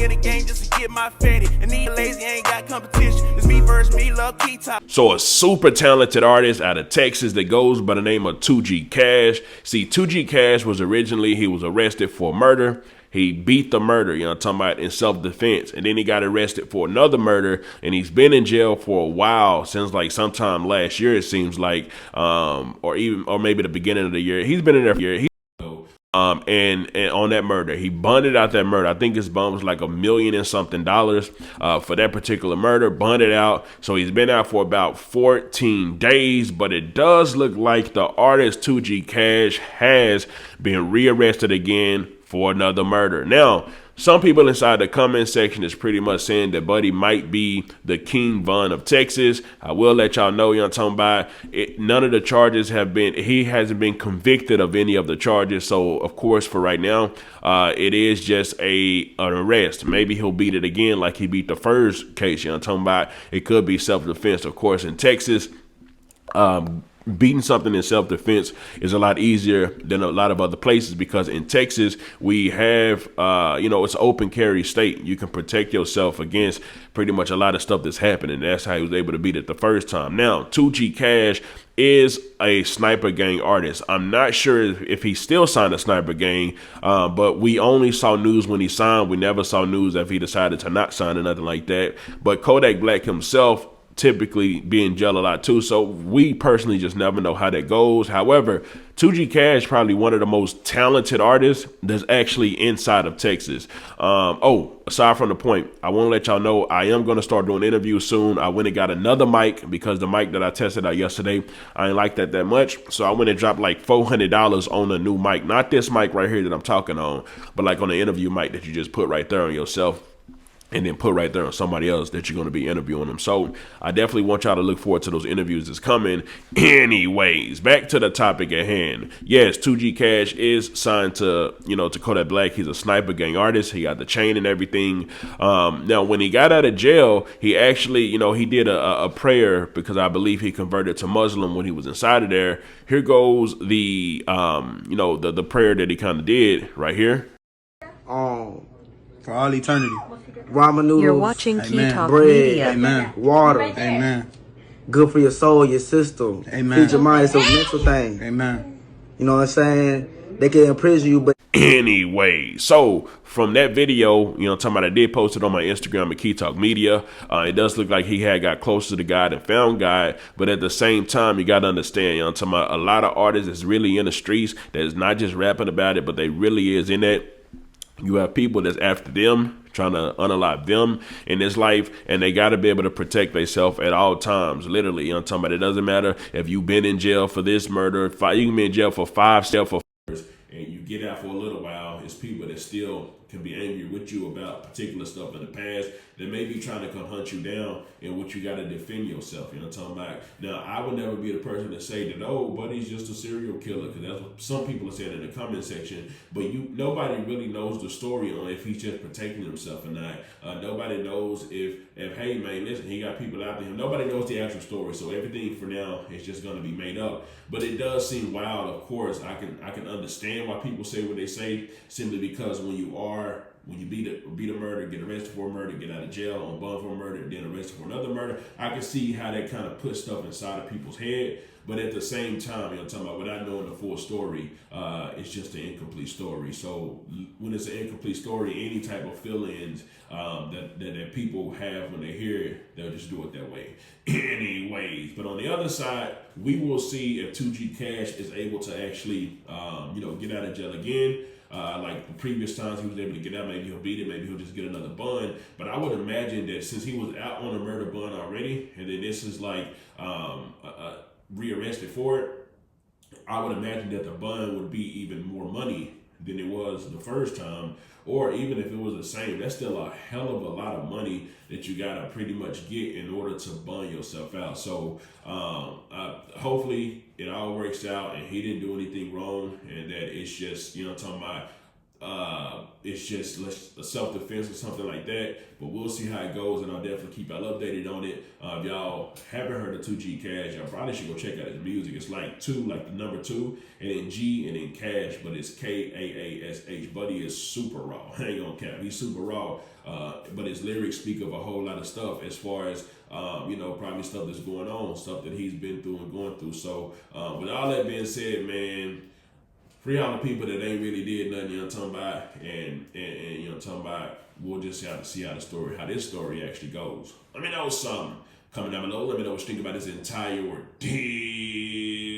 in the game just to get my fatty. And these lazy ain't got competition. It's me versus me, love key top. So a super talented artist out of Texas that goes by the name of 2G Kaash. See, 2G Kaash was originally, he was arrested for murder. He beat the murder, you know what I'm talking about, in self-defense. And then he got arrested for another murder, and he's been in jail for a while, since like sometime last year, it seems like, or maybe the beginning of the year. He's been in there for a year. And on that murder, he bonded out that murder. I think his bond was like $1 million and something for that particular murder, bonded out. So he's been out for about 14 days, but it does look like the artist 2G Kaash has been rearrested again for another murder. Now, some people inside the comment section is pretty much saying that Buddy might be the King Von of Texas. I will let y'all know, you know what I'm talking about. None of the charges he hasn't been convicted of any of the charges. So, of course, for right now, it is just an arrest. Maybe he'll beat it again like he beat the first case, you know what I'm talking about. It could be self-defense, of course, in Texas. Beating something in self-defense is a lot easier than a lot of other places, because in Texas we have it's an open carry state. You can protect yourself against pretty much a lot of stuff that's happening. That's how he was able to beat it the first time. Now, 2G Kaash is a sniper gang artist. I'm not sure if he still signed a sniper gang, but we only saw news when he signed. We never saw news if he decided to not sign or nothing like that. But Kodak Black himself typically be in jail a lot too, so we personally just never know how that goes. However, 2G Kaash probably one of the most talented artists that's actually inside of Texas. Aside from the point, I want to let y'all know I am going to start doing interviews soon. I went and got another mic because the mic that I tested out yesterday, I ain't like that much, so I went and dropped like $400 on a new mic. Not this mic right here that I'm talking on, but like on the interview mic that you just put right there on yourself, and then put right there on somebody else that you're going to be interviewing them. So I definitely want y'all to look forward to those interviews that's coming. Anyways, back to the topic at hand. Yes, 2G Kaash is signed to Kodak Black. He's a sniper gang artist. He got the chain and everything. Now, when he got out of jail, he actually, he did a prayer, because I believe he converted to Muslim when he was inside of there. Here goes the prayer that he kind of did right here. For all eternity. Ramen noodles. You're watching Key Talk bread, Media. Amen. Water. Amen. Good for your soul, your system. Amen. Feed your mind. It's a mental thing. Amen. You know what I'm saying? They can imprison you, but anyway, so from that video, talking about, I did post it on my Instagram at Key Talk Media. It does look like he had got closer to God and found God, but at the same time, you got to understand, talking about a lot of artists that's really in the streets that's not just rapping about it, but they really is in it. You have people that's after them, trying to unalive them in this life, and they got to be able to protect themselves at all times. Literally, I'm talking about, it doesn't matter if you've been in jail for this murder. You can be in jail for 5 and you get out for a little while. It's people that still can be angry with you about particular stuff in the past that may be trying to come hunt you down, and what you got to defend yourself. You know what I'm talking about? Now, I would never be the person to say that, oh, Buddy's just a serial killer, because that's what some people are saying in the comment section. But nobody really knows the story on if he's just protecting himself or not. Nobody knows if hey man, listen, he got people after him. Nobody knows the actual story. So everything for now is just going to be made up. But it does seem wild. Of course, I can understand why people say what they say, simply because when you beat a murder, get arrested for a murder, get out of jail on bond for a murder, then arrested for another murder, I can see how that kind of puts stuff inside of people's head. But at the same time, I'm talking about, without knowing the full story, it's just an incomplete story. So when it's an incomplete story, any type of feelings that people have when they hear it, they'll just do it that way. Anyways, but on the other side, we will see if 2G Kaash is able to actually, get out of jail again. Like the previous times he was able to get out, maybe he'll beat it, maybe he'll just get another bond. But I would imagine that since he was out on a murder bond already, and then this is like rearrested for it, I would imagine that the bond would be even more money than it was the first time. Or even if it was the same, that's still a hell of a lot of money that you gotta pretty much get in order to bond yourself out. So hopefully it all works out and he didn't do anything wrong, and that it's just, talking about it's just a self-defense or something like that. But we'll see how it goes, and I'll definitely keep y'all updated on it. If y'all haven't heard of 2G Kaash, y'all probably should go check out his music. It's like like the number 2, and then G, and then Kaash, but it's Kaash. Buddy is super raw. Hang on, cap. He's super raw. But his lyrics speak of a whole lot of stuff as far as probably stuff that's going on, stuff that he's been through and going through. So with all that being said, man, free all the people that ain't really did nothing, you know what I'm talking about, and you know what I'm talking about. We'll just have to see how this story actually goes. Let me know something. Comment down below. Let me know what you think about this entire ordeal.